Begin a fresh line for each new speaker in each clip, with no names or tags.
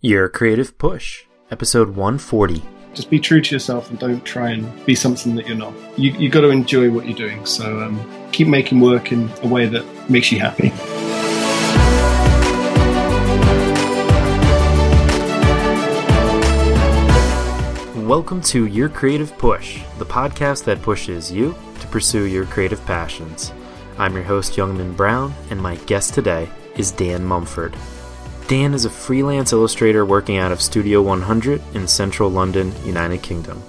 Your Creative Push, episode 140.
Just be true to yourself and don't try and be something that you're not. You got to enjoy what you're doing, so keep making work in a way that makes you happy.
Welcome to Your Creative Push, the podcast that pushes you to pursue your creative passions. I'm your host, Youngman Brown, and my guest today is Dan Mumford. Dan is a freelance illustrator working out of Studio 100 in central London, United Kingdom.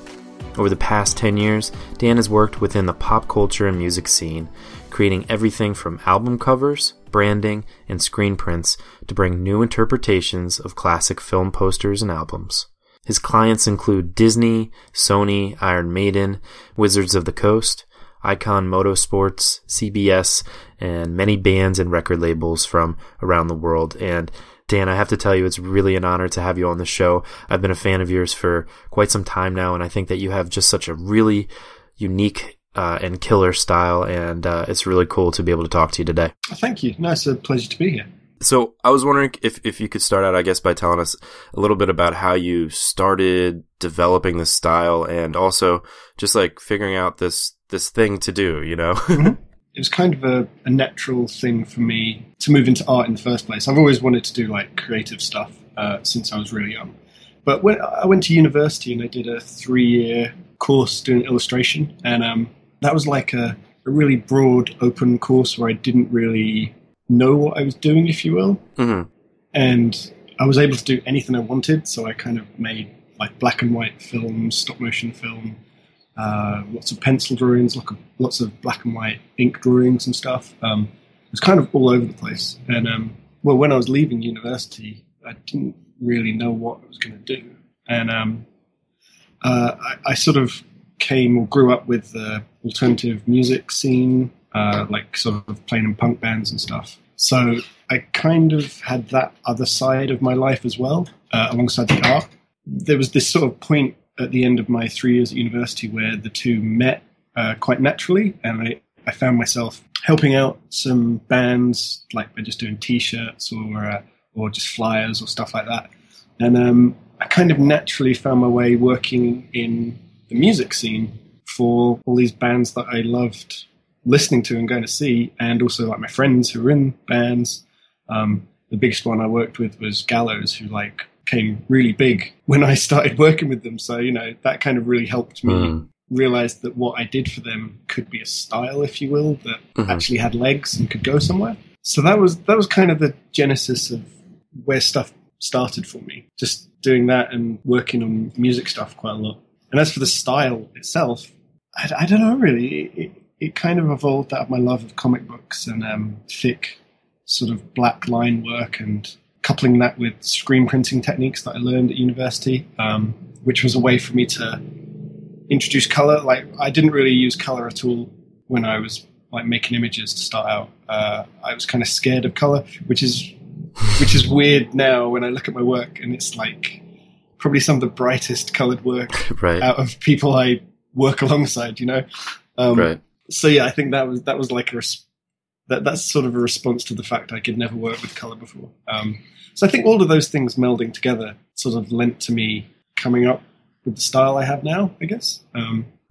Over the past 10 years, Dan has worked within the pop culture and music scene, creating everything from album covers, branding, and screen prints to bring new interpretations of classic film posters and albums. His clients include Disney, Sony, Iron Maiden, Wizards of the Coast, Icon Motosports, CBS, and many bands and record labels from around the world. And Dan, I have to tell you, it's really an honor to have you on the show. I've been a fan of yours for quite some time now, and I think that you have just such a really unique and killer style, and it's really cool to be able to talk to you today.
Thank you. No, it's a pleasure to be here.
So I was wondering if you could start out, I guess, by telling us a little bit about how you started developing this style and also just like figuring out this thing to do, you know?
Mm-hmm. It was kind of a natural thing for me to move into art in the first place. I've always wanted to do like creative stuff since I was really young. But when I went to university and I did a 3-year course doing illustration, and that was like a really broad, open course where I didn't really know what I was doing, if you will. Mm-hmm. And I was able to do anything I wanted, so I kind of made like black and white film, stop motion film, lots of pencil drawings, lots of black and white ink drawings and stuff. It was kind of all over the place. And when I was leaving university, I didn't really know what I was going to do. And I sort of grew up with the alternative music scene, like sort of playing in punk bands and stuff. So I kind of had that other side of my life as well, alongside the art. There was this sort of point at the end of my 3 years at university where the two met quite naturally, and I found myself helping out some bands, like by just doing T-shirts or just flyers or stuff like that. And I kind of naturally found my way working in the music scene for all these bands that I loved listening to and going to see, and also like my friends who were in bands. The biggest one I worked with was Gallows, who like came really big when I started working with them. So, you know, that kind of really helped me realize that what I did for them could be a style, if you will, that actually had legs and could go somewhere. So that was kind of the genesis of where stuff started for me, just doing that and working on music stuff quite a lot. And as for the style itself, I don't know really. It kind of evolved out of my love of comic books and thick sort of black line work, and coupling that with screen printing techniques that I learned at university, which was a way for me to introduce color. Like, I didn't really use color at all when I was like making images to start out. I was kind of scared of color, which is weird now when I look at my work, and it's like probably some of the brightest colored work
right.
out of people I work alongside, you know?
Right.
So yeah, I think that was like that's sort of a response to the fact I could never work with color before. So I think all of those things melding together sort of lent to me coming up with the style I have now, I guess.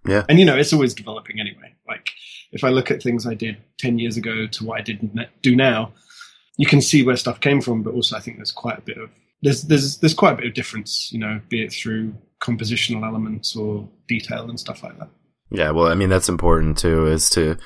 Yeah.
And you know, it's always developing anyway. Like if I look at things I did 10 years ago to what I do now, you can see where stuff came from. But also, I think there's quite a bit of difference, you know, be it through compositional elements or detail and stuff like that.
Yeah, well, I mean, that's important too, is to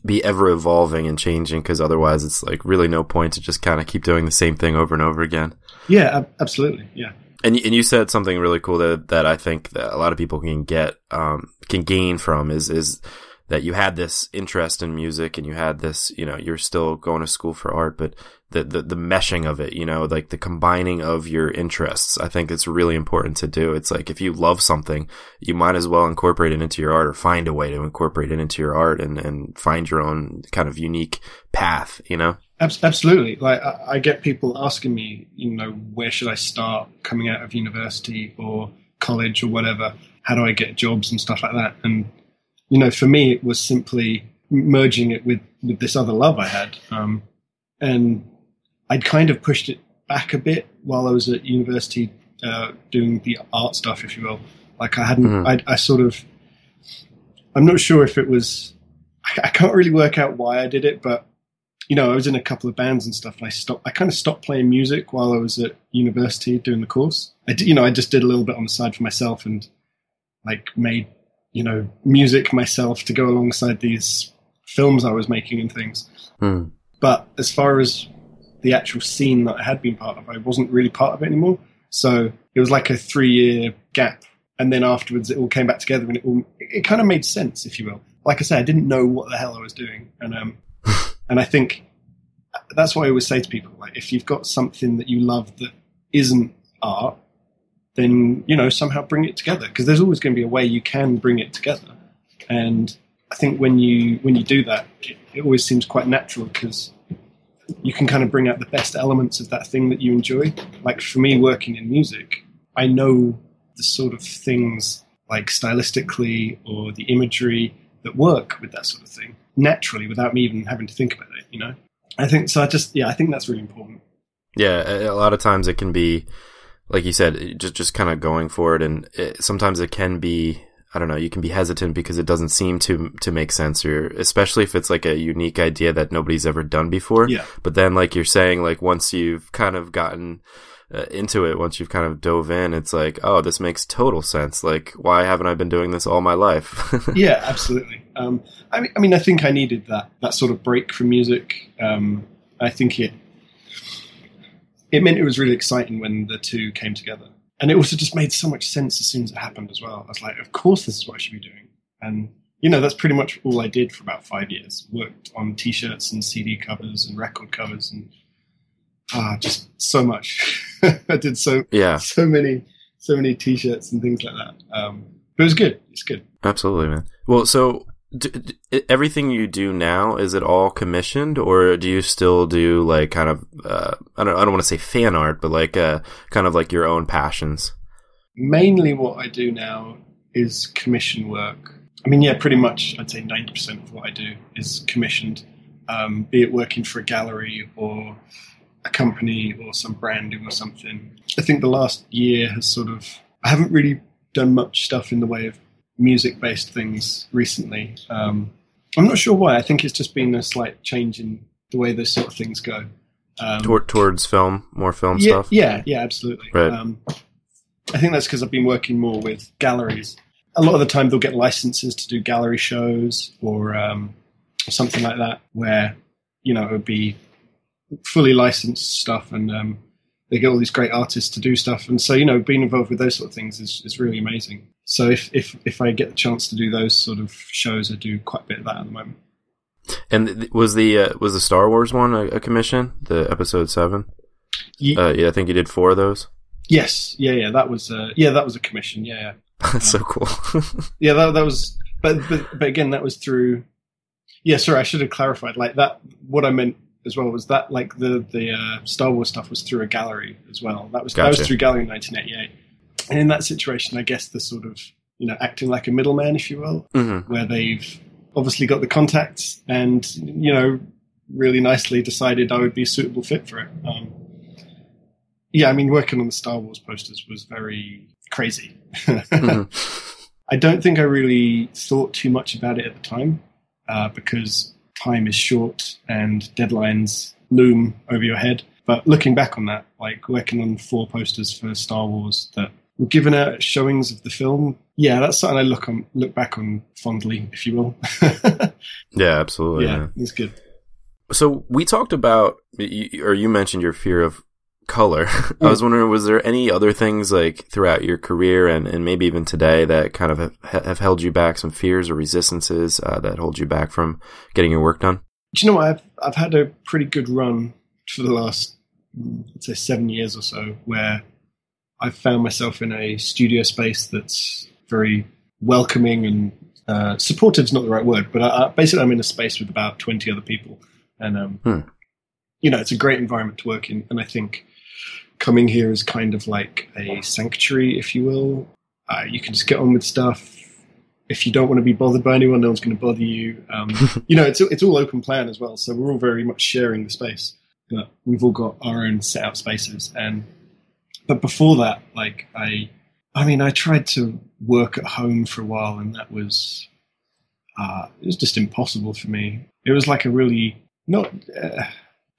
be ever evolving and changing, because otherwise it's like really no point to just kind of keep doing the same thing over and over again.
Yeah, absolutely. Yeah.
And you said something really cool that I think that a lot of people can gain from is that you had this interest in music and you had this, you know, you're still going to school for art, but the meshing of it, you know, like the combining of your interests, I think it's really important to do. It's like if you love something, you might as well incorporate it into your art, or find a way to incorporate it into your art and find your own kind of unique path, you know?
Absolutely. Like I get people asking me, you know, where should I start coming out of university or college or whatever? How do I get jobs and stuff like that? And, you know, for me, it was simply merging it with this other love I had. And I'd kind of pushed it back a bit while I was at university doing the art stuff, if you will. Like I hadn't, I sort of, I'm not sure if it was, I can't really work out why I did it, but I was in a couple of bands and stuff, and I kind of stopped playing music while I was at university doing the course. I just did a little bit on the side for myself and like made, music myself to go alongside these films I was making and things. But as far as the actual scene that I had been part of, I wasn't really part of it anymore. So it was like a 3-year gap. And then afterwards it all came back together, and it kind of made sense, if you will. Like I said, I didn't know what the hell I was doing. And I think that's what I always say to people. Like, if you've got something that you love that isn't art, then, somehow bring it together. Because there's always going to be a way you can bring it together. And I think when you do that, it always seems quite natural, because you can kind of bring out the best elements of that thing that you enjoy. Like for me, working in music, I know the sort of things like stylistically or the imagery that work with that sort of thing naturally without me even having to think about it, I think so. I think that's really important. Yeah,
a lot of times it can be, like you said, just kind of going for it, and sometimes it can be, I don't know, you can be hesitant because it doesn't seem to make sense, or especially if it's like a unique idea that nobody's ever done before.
Yeah.
But then, like you're saying, like once you've kind of gotten into it, once you've kind of dove in, it's like, oh, this makes total sense. Like, why haven't I been doing this all my life?
Yeah, absolutely. I mean, I think I needed that sort of break from music. I think it meant it was really exciting when the two came together. And it also just made so much sense as soon as it happened as well. I was like, of course this is what I should be doing. And, that's pretty much all I did for about 5 years. Worked on T-shirts and CD covers and record covers and just so much. I did so many T-shirts and things like that. But it was good. It's good.
Absolutely, man. Well, so everything you do now, is it all commissioned, or do you still do like kind of I don't want to say fan art, but like kind of like your own passions?
Mainly what I do now is commission work. I mean, yeah, pretty much I'd say 90% of what I do is commissioned, be it working for a gallery or a company or some branding or something. I think the last year has I haven't really done much stuff in the way of music-based things recently. I'm not sure why. I think it's just been a slight change in the way those sort of things go.
Towards film, more film stuff?
Yeah, absolutely.
Right.
I think that's because I've been working more with galleries. A lot of the time they'll get licenses to do gallery shows or something like that, where, it would be fully licensed stuff, and they get all these great artists to do stuff. And so, being involved with those sort of things is really amazing. So if I get the chance to do those sort of shows, I do quite a bit of that at the moment.
And was the Star Wars one a commission, the Episode 7? Yeah, I think you did 4 of those.
Yes, yeah, that was a commission. Yeah.
That's so cool.
Yeah, that was, but again, that was through. Yeah, sorry, I should have clarified. Like that, what I meant as well was that like the Star Wars stuff was through a gallery as well. That was through Gallery in 1988. And in that situation, I guess the sort of, acting like a middleman, if you will, where they've obviously got the contacts and, really nicely decided I would be a suitable fit for it. Yeah, I mean, working on the Star Wars posters was very crazy. I don't think I really thought too much about it at the time because time is short and deadlines loom over your head. But looking back on that, like working on 4 posters for Star Wars that were given out at showings of the film, yeah, that's something I look back on fondly, if you will.
Yeah, absolutely.
Yeah, it's good.
So we talked about, or you mentioned your fear of color. I was wondering, was there any other things like throughout your career and maybe even today that kind of have held you back, some fears or resistances that hold you back from getting your work done?
Do you know what? I've had a pretty good run for the last, I'd say 7 years or so, where I've found myself in a studio space that's very welcoming and supportive is not the right word, but basically I'm in a space with about 20 other people. And, it's a great environment to work in. And I think coming here is kind of like a sanctuary, if you will. You can just get on with stuff. If you don't want to be bothered by anyone, no one's going to bother you. It's all open plan as well. So we're all very much sharing the space. but we've all got our own set out spaces. But before that, like I tried to work at home for a while, and that was it was just impossible for me. It was like a really not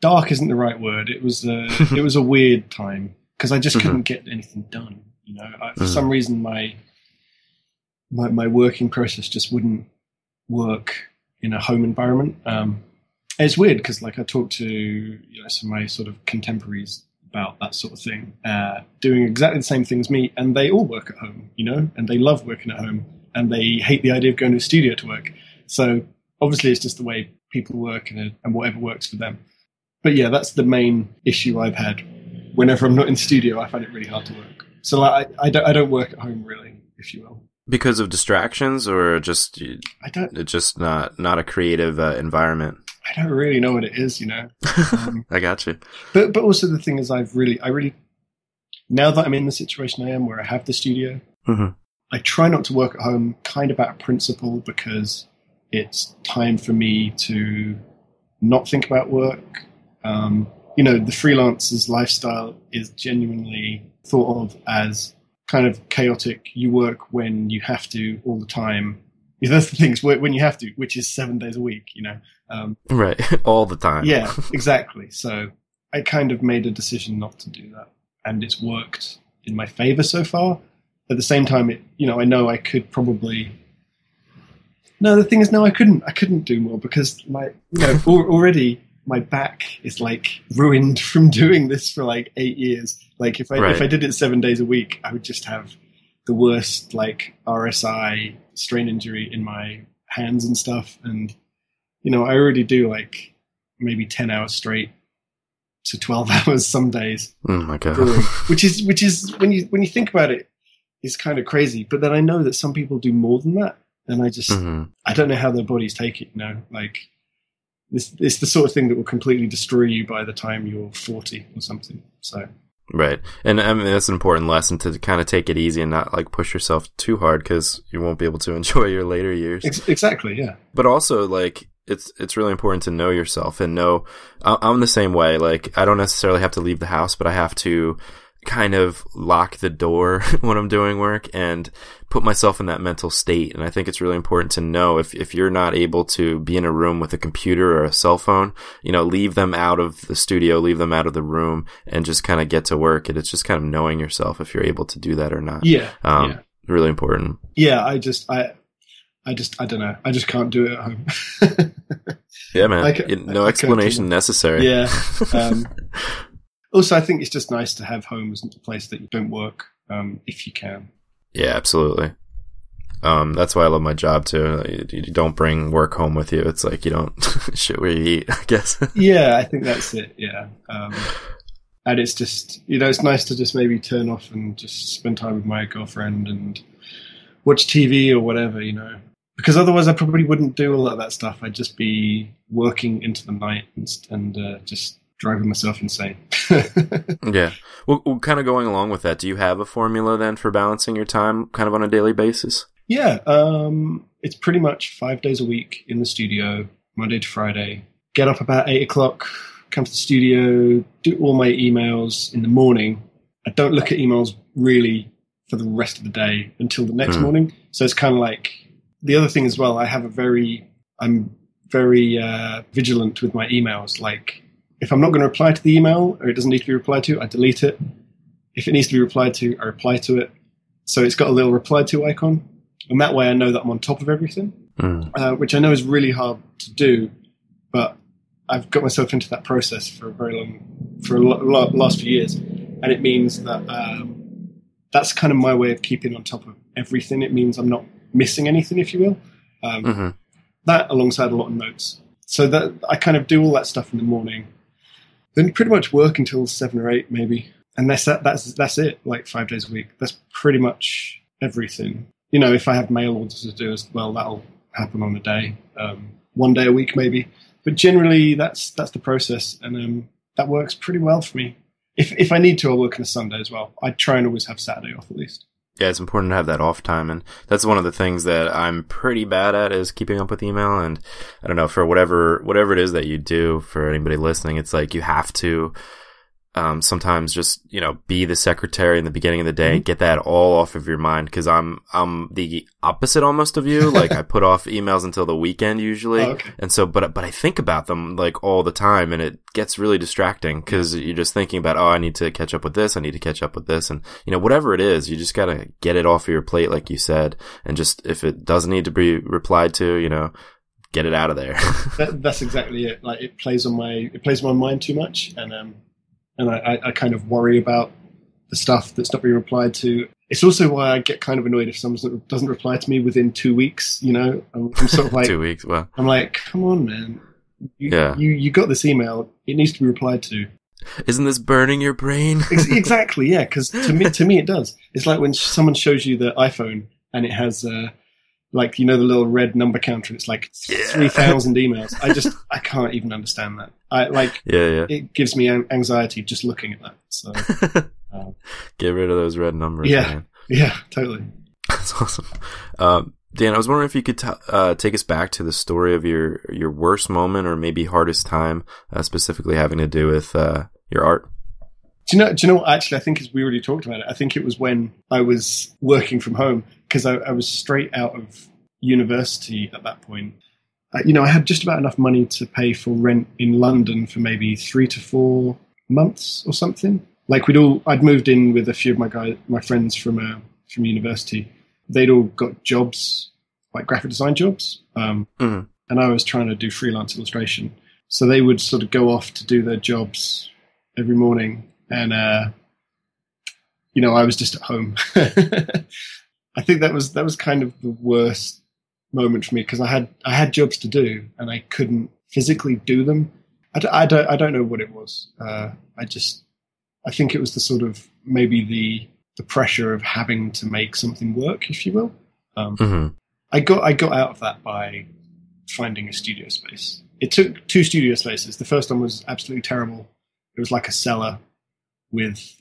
dark isn't the right word. It was it was a weird time because I just couldn't get anything done. You know, for some reason my working process just wouldn't work in a home environment. It's weird because like I talked to some of my sort of contemporaries about that sort of thing, doing exactly the same thing as me, and they all work at home, and they love working at home, and they hate the idea of going to a studio to work. So obviously it's just the way people work and whatever works for them. But yeah, that's the main issue I've had. Whenever I'm not in studio, I find it really hard to work. So like, I don't work at home really, if you will.
Because of distractions, or just it's just not a creative environment.
I don't really know what it is,
I got you.
But also the thing is, I really now that I'm in the situation I am where I have the studio, I try not to work at home, kind of out of principle, because it's time for me to not think about work. The freelancer's lifestyle is genuinely thought of as kind of chaotic. You work when you have to all the time. That's the thing, is when you have to, which is 7 days a week,
Right, all the time.
Yeah, exactly. So I kind of made a decision not to do that, and it's worked in my favor so far. At the same time, I know I could probably. No, the thing is, no, I couldn't do more because already my back is like ruined from doing this for like 8 years. Like if I did it 7 days a week, I would just have the worst like RSI strain injury in my hands and stuff. And, I already do like maybe 10 hours straight to 12 hours some days.
Oh my God.
Which is when you think about it, is kind of crazy. But then I know that some people do more than that. And I just, I don't know how their bodies take it, like it's the sort of thing that will completely destroy you by the time you're 40 or something. So.
Right. And I mean, that's an important lesson, to kind of take it easy and not like push yourself too hard, because you won't be able to enjoy your later years.
Exactly. Yeah.
But also like, it's really important to know yourself and know, I'm the same way. Like I don't necessarily have to leave the house, but I have to kind of lock the door when I'm doing work and put myself in that mental state. And I think it's really important to know if you're not able to be in a room with a computer or a cell phone, leave them out of the studio, leave them out of the room, and just kind of get to work. And it's just kind of knowing yourself if you're able to do that or not.
Yeah.
Really important.
Yeah. I don't know. I just can't do it at home.
Yeah, man. No explanation necessary.
Yeah. Also, I think it's just nice to have home as a place that you don't work, if you can.
Yeah, absolutely. That's why I love my job too. You don't bring work home with you. It's like you don't shit where you eat, I guess.
Yeah, I think that's it. Yeah. And it's just, it's nice to just maybe turn off and just spend time with my girlfriend and watch TV or whatever, because otherwise I probably wouldn't do all of that stuff. I'd just be working into the night and just driving myself insane.
Yeah. Well, kind of going along with that, do you have a formula then for balancing your time kind of on a daily basis?
Yeah. It's pretty much 5 days a week in the studio, Monday to Friday. Get up about 8 o'clock, come to the studio, do all my emails in the morning. I don't look at emails really for the rest of the day until the next morning. So it's kind of like, the other thing as well, I'm very vigilant with my emails. Like, if I'm not going to reply to the email or it doesn't need to be replied to, I delete it. If it needs to be replied to, I reply to it. So it's got a little reply to icon. And that way I know that I'm on top of everything, which I know is really hard to do. But I've got myself into that process for last few years. And it means that that's kind of my way of keeping on top of everything. It means I'm not missing anything, if you will. That alongside a lot of notes. So that I kind of do all that stuff in the morning. Then pretty much work until 7 or 8 maybe. And that's it, like 5 days a week. That's pretty much everything. If I have mail orders to do as well, that'll happen on a day. 1 day a week maybe. But generally that's the process, and that works pretty well for me. If I need to, I'll work on a Sunday as well. I try and always have Saturday off at least.
Yeah, it's important to have that off time, and that's one of the things that I'm pretty bad at is keeping up with email. And I don't know, for whatever it is that you do, for anybody listening, it's like you have to sometimes just, be the secretary in the beginning of the day and get that all off of your mind. Cause I'm the opposite almost of you. Like I put off emails until the weekend usually. Oh, okay. And so, but I think about them like all the time, and it gets really distracting because you're just thinking about, I need to catch up with this. I need to catch up with this. And, whatever it is, you just got to get it off of your plate, like you said. And just, if it doesn't need to be replied to, get it out of there.
That's exactly it. Like it plays on my mind too much. And I kind of worry about the stuff that's not being replied to. It's also why I get kind of annoyed if someone doesn't reply to me within 2 weeks. I'm sort of like
2 weeks. Well,
I'm like, come on, man. You got this email. It needs to be replied to.
Isn't this burning your brain?
Exactly. Yeah. Because to me, it does. It's like when someone shows you the iPhone and it has the little red number counter, and it's like 3,000 emails. I can't even understand that. It gives me anxiety just looking at that. So
get rid of those red numbers.
Yeah,
man.
Yeah, totally.
That's awesome. Dan, I was wondering if you could take us back to the story of your worst moment or maybe hardest time, specifically having to do with your art.
Do you know what? Actually, I think we already talked about it. I think it was when I was working from home, because I was straight out of university at that point. I had just about enough money to pay for rent in London for maybe 3 to 4 months or something. Like I'd moved in with a few of my friends from university. They'd all got jobs, like graphic design jobs, and I was trying to do freelance illustration. So they would sort of go off to do their jobs every morning. And, I was just at home. I think that was kind of the worst moment for me, because I had jobs to do and I couldn't physically do them. I don't know what it was. I think it was the sort of maybe the pressure of having to make something work, if you will. I got out of that by finding a studio space. It took 2 studio spaces. The first one was absolutely terrible. It was like a cellar with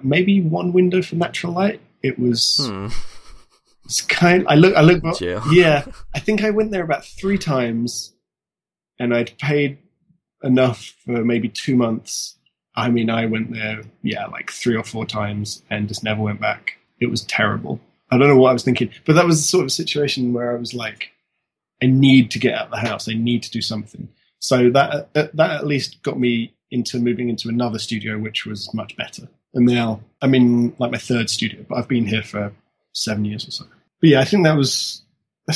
maybe one window for natural light. It was it's I look yeah, I think I went there about 3 times and I'd paid enough for maybe 2 months. I mean, I went there like 3 or 4 times and just never went back. It was terrible. I don't know what I was thinking, but that was the sort of situation where I was like, I need to get out of the house. I need to do something. So that at least got me into moving into another studio, which was much better. And now I'm in like my 3rd studio, but I've been here for 7 years or so. But yeah, I think that's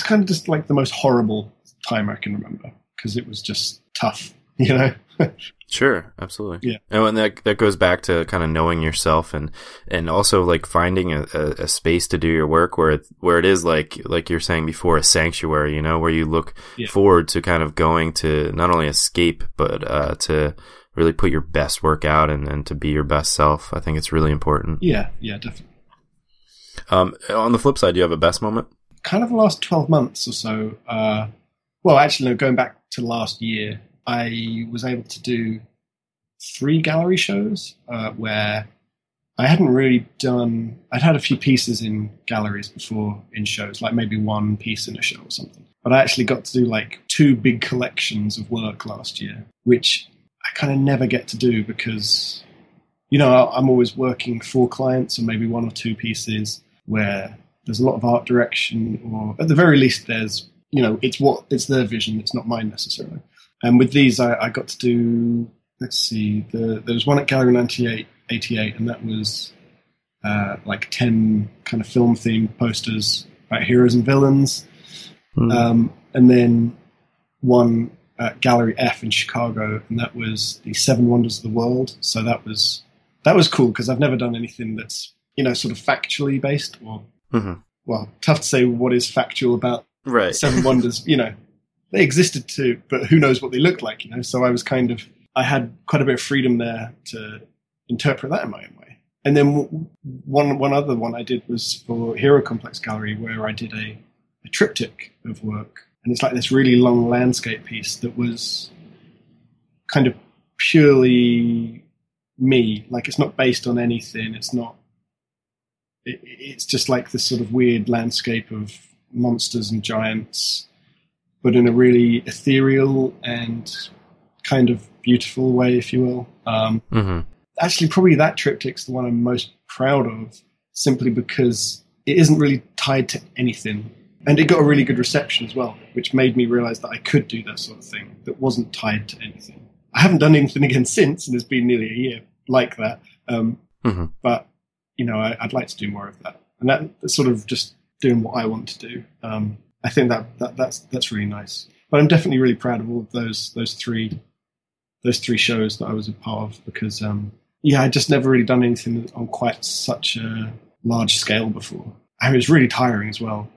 kind of just like the most horrible time I can remember, because it was just tough,
Sure, absolutely.
Yeah.
And that goes back to kind of knowing yourself and also like finding a space to do your work where it is like you're saying before, a sanctuary, where you look forward to kind of going to not only escape, but to really put your best work out and to be your best self. I think it's really important.
Yeah, definitely.
On the flip side, do you have a best moment?
Kind of the last 12 months or so. Well, actually, no, going back to last year, I was able to do 3 gallery shows where I hadn't really done... I'd had a few pieces in galleries before in shows, like maybe 1 piece in a show or something. But I actually got to do like 2 big collections of work last year, which I kind of never get to do because, I'm always working for clients on maybe 1 or 2 pieces where there's a lot of art direction, or at the very least there's, it's their vision, it's not mine necessarily. And with these, I got to do, let's see, there was one at Gallery 88, and that was like 10 kind of film-themed posters about heroes and villains. And then one at Gallery F in Chicago, and that was the 7 Wonders of the World. So that was cool, because I've never done anything that's, sort of factually based, or, well, tough to say what is factual about 7 Wonders, They existed too, but who knows what they looked like, So I had quite a bit of freedom there to interpret that in my own way. And then one other one I did was for Hero Complex Gallery, where I did a triptych of work. And it's like this really long landscape piece that was kind of purely me. Like, it's not based on anything. It's not, it's just like this sort of weird landscape of monsters and giants, but in a really ethereal and kind of beautiful way, if you will. Actually, probably that triptych's the one I'm most proud of, simply because it isn't really tied to anything. And it got a really good reception as well, which made me realize that I could do that sort of thing that wasn't tied to anything. I haven't done anything again since, and it's been nearly a year like that. But, I'd like to do more of that. And that's sort of just doing what I want to do. I think that's really nice. But I'm definitely really proud of all of those three shows that I was a part of, because I'd just never really done anything on quite such a large scale before. I mean, it was really tiring as well,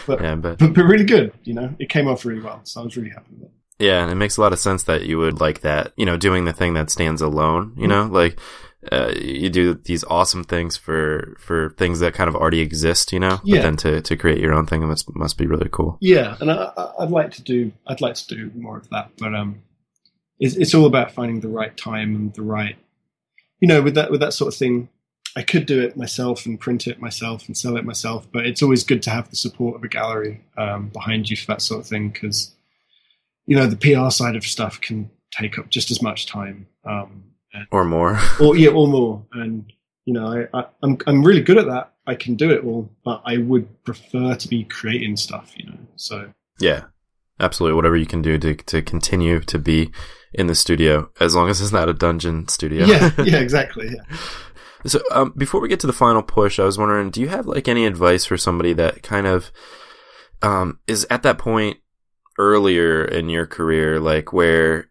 but really good. It came off really well, so I was really happy with it.
Yeah, and it makes a lot of sense that you would like that. Doing the thing that stands alone. Like you do these awesome things for things that kind of already exist. But then to create your own thing, it must be really cool.
Yeah, and I'd like to do more of that, but it's all about finding the right time and the right, with that sort of thing. I could do it myself and print it myself and sell it myself, but it's always good to have the support of a gallery behind you for that sort of thing, because the PR side of stuff can take up just as much time,
or more,
or more. And I'm really good at that. I can do it all, but I would prefer to be creating stuff. So
yeah, absolutely. Whatever you can do to continue to be in the studio, as long as it's not a dungeon studio.
Yeah, exactly. Yeah.
So before we get to the final push, I was wondering, do you have like any advice for somebody that kind of is at that point earlier in your career, like where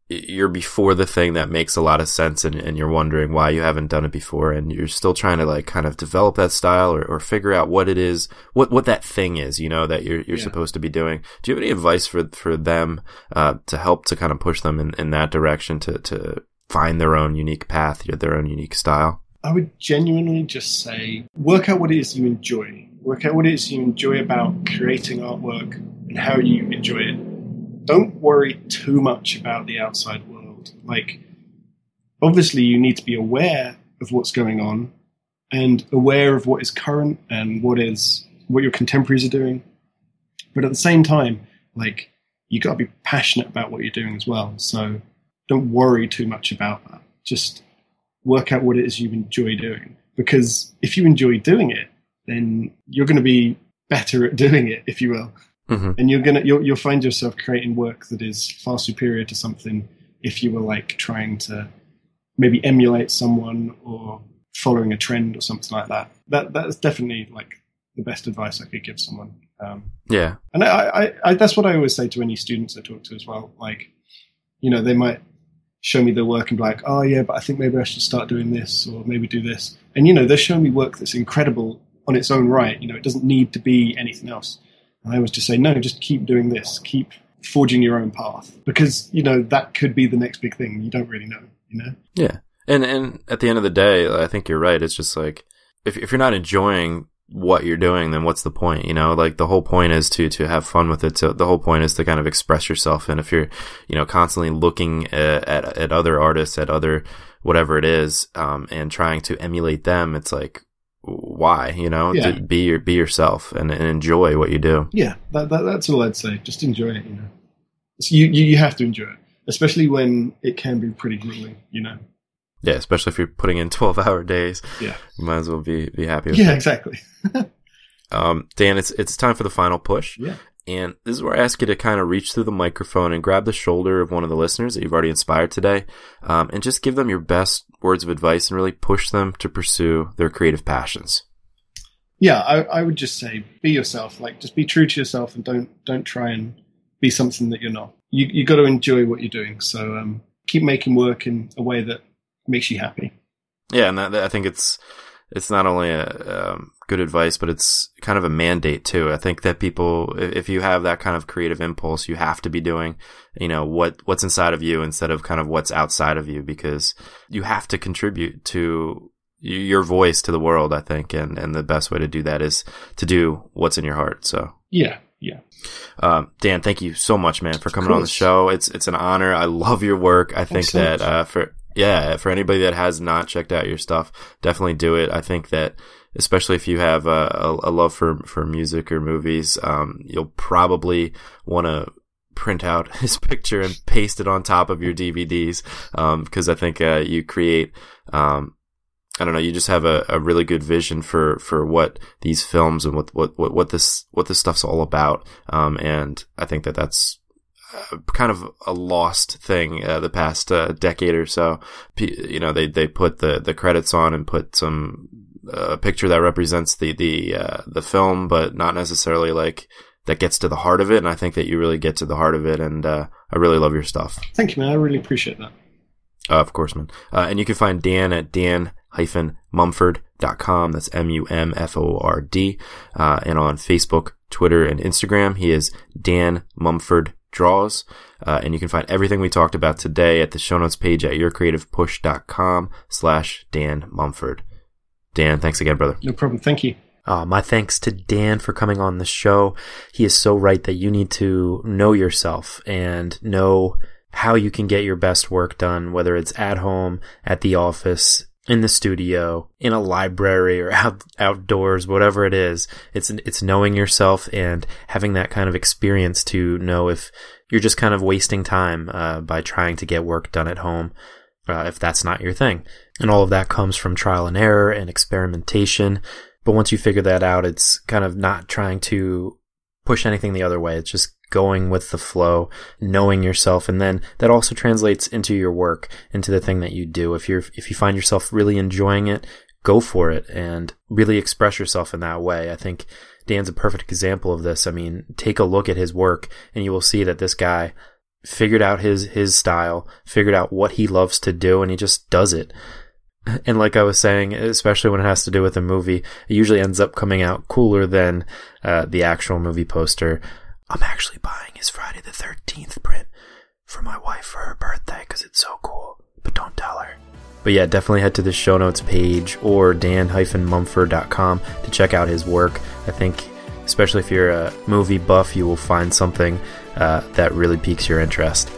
you're before the thing that makes a lot of sense, and you're wondering why you haven't done it before, and you're still trying to like kind of develop that style or figure out what it is, what that thing is, that you're supposed to be doing. Do you have any advice for them to help to kind of push them in that direction to find their own unique path, their own unique style?
I would genuinely just say, work out what it is you enjoy. Work out what it is you enjoy about creating artwork and how you enjoy it. Don't worry too much about the outside world. Like, obviously you need to be aware of what's going on and aware of what is current and what your contemporaries are doing. But at the same time, like, you got to be passionate about what you're doing as well. So don't worry too much about that. Just work out what it is you enjoy doing, because if you enjoy doing it, then you're going to be better at doing it, if you will. And you'll find yourself creating work that is far superior to something if you were like trying to maybe emulate someone or following a trend or something like that. That's definitely like the best advice I could give someone.
Yeah.
And I that's what I always say to any students I talk to as well. Like, they might show me their work and be like, oh yeah, but I think maybe I should start doing this or maybe do this. And, they're showing me work that's incredible on its own right. It doesn't need to be anything else. And I always just say, no, just keep doing this. Keep forging your own path, because, that could be the next big thing. You don't really know,
Yeah. And at the end of the day, I think you're right. It's just like, if you're not enjoying what you're doing, then what's the point? Like the whole point is to have fun with it. So the whole point is to kind of express yourself. And if you're, constantly looking at other artists, at other, whatever it is, and trying to emulate them, it's like, why, to be yourself and enjoy what you do.
Yeah. That's all I'd say. Just enjoy it. So you have to enjoy it, especially when it can be pretty grueling,
Yeah, especially if you're putting in 12-hour days.
Yeah.
You might as well be happy with
it. Yeah,
it.
exactly.
Dan, it's time for the final push.
Yeah.
And this is where I ask you to kind of reach through the microphone and grab the shoulder of one of the listeners that you've already inspired today, and just give them your best words of advice and really push them to pursue their creative passions.
Yeah, I would just say, be yourself. Like, just be true to yourself and don't try and be something that you're not. You got to enjoy what you're doing. So keep making work in a way that makes you happy.
Yeah, and I think it's not only a good advice, but it's kind of a mandate too. I think that people, if you have that kind of creative impulse, you have to be doing, what's inside of you instead of kind of what's outside of you, because you have to contribute to your voice to the world, I think, and the best way to do that is to do what's in your heart. So
yeah.
Dan, thank you so much, man, for coming on the show. It's an honor. I love your work. I think that Yeah, for anybody that has not checked out your stuff, definitely do it. I think that, especially if you have a love for music or movies, you'll probably want to print out his picture and paste it on top of your DVDs, because I think you create, I don't know, you just have a really good vision for what these films and what this stuff's all about, and I think that's kind of a lost thing the past decade or so. You know, they put the credits on and put some picture that represents the film, but not necessarily like that gets to the heart of it. And I think that you really get to the heart of it, and I really love your stuff.
Thank you, man. I really appreciate that.
Of course, man. And you can find Dan at dan-mumford.com. That's MUMFORD. And on Facebook, Twitter, and Instagram, he is Dan Mumford Draws. And you can find everything we talked about today at the show notes page at yourcreativepush.com/Dan Mumford. Dan, thanks again, brother.
No problem. Thank you.
My thanks to Dan for coming on the show. He is so right that you need to know yourself and know how you can get your best work done, whether it's at home, at the office, in the studio, in a library, or outdoors, whatever it is. It's knowing yourself and having that kind of experience to know if you're just kind of wasting time by trying to get work done at home, if that's not your thing. And all of that comes from trial and error and experimentation. But once you figure that out, it's kind of not trying to push anything the other way. It's just going with the flow, knowing yourself, and then that also translates into your work, into the thing that you do. If you find yourself really enjoying it, go for it and really express yourself in that way. I think Dan's a perfect example of this. I mean, take a look at his work and you will see that this guy figured out his style, figured out what he loves to do, and he just does it. And like I was saying, especially when it has to do with a movie, it usually ends up coming out cooler than the actual movie poster. I'm actually buying his Friday the 13th print for my wife for her birthday because it's so cool, but don't tell her. But yeah, definitely head to the show notes page or dan-mumford.com to check out his work. I think, especially if you're a movie buff, you will find something that really piques your interest.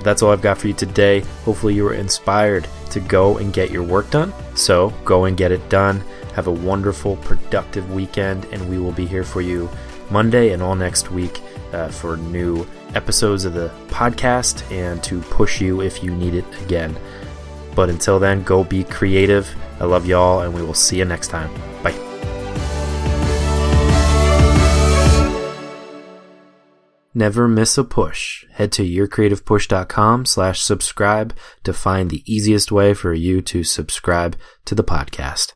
That's all I've got for you today. Hopefully you were inspired to go and get your work done. So go and get it done. Have a wonderful, productive weekend, and we will be here for you Monday and all next week for new episodes of the podcast and to push you if you need it again. But until then, go be creative. I love y'all, and we will see you next time. Bye. Never miss a push. Head to yourcreativepush.com/subscribe to find the easiest way for you to subscribe to the podcast.